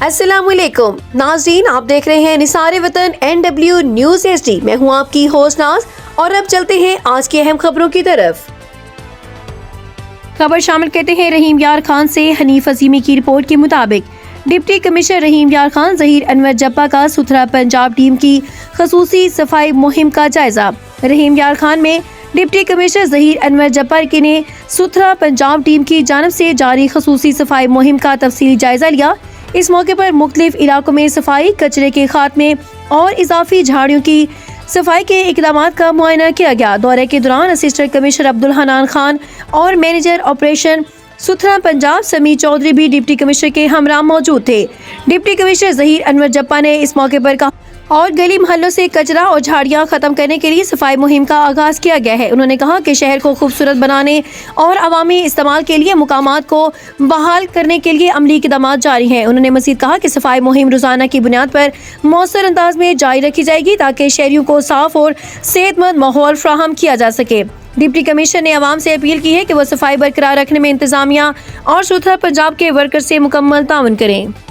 अस्सलाम वालेकुम नाज़रीन, आप देख रहे हैं निसारे वतन NW न्यूज़ HD। मैं हूं आपकी होस्ट नाज और अब चलते हैं आज की अहम खबरों की तरफ। खबर शामिल करते हैं रहीम यार खान से। हनीफ अजीमी की रिपोर्ट के मुताबिक डिप्टी कमिश्नर रहीम यार खान ज़हीर अनवर जब्बा का सुथरा पंजाब टीम की खसूसी सफाई मुहिम का जायजा। रहीम यार खान में डिप्टी कमिश्नर ज़हीर अनवर जब्बार ने सुथरा पंजाब टीम की जानिब से जारी खसूसी सफाई मुहिम का तफसीली जायजा लिया। इस मौके पर मुख्तलिफ इलाकों में सफाई, कचरे के खात्मे और इजाफी झाड़ियों की सफाई के इकदामात का मुआयना किया गया। दौरे के दौरान असिस्टेंट कमिश्नर अब्दुल हनान खान और मैनेजर ऑपरेशन सुथरा पंजाब समी चौधरी भी डिप्टी कमिश्नर के हमरा मौजूद थे। डिप्टी कमिश्नर ज़हीर अनवर जब्बा ने इस मौके पर कहा और गली मोहल्लों से कचरा और झाड़ियां खत्म करने के लिए सफाई मुहिम का आगाज किया गया है। उन्होंने कहा कि शहर को खूबसूरत बनाने और अवामी इस्तेमाल के लिए मुकामात को बहाल करने के लिए अमली इक़दामात जारी हैं। उन्होंने मज़ीद कहा कि सफाई मुहिम रोजाना की बुनियाद पर मौसर अंदाज में जारी रखी जाएगी ताकि शहरियों को साफ और सेहतमंद माहौल फराहम किया जा सके। डिप्टी कमिश्नर ने आवाम से अपील की है कि वो सफाई बरकरार रखने में इंतजामिया और सुथरा पंजाब के वर्कर से मुकम्मल ताउन करें।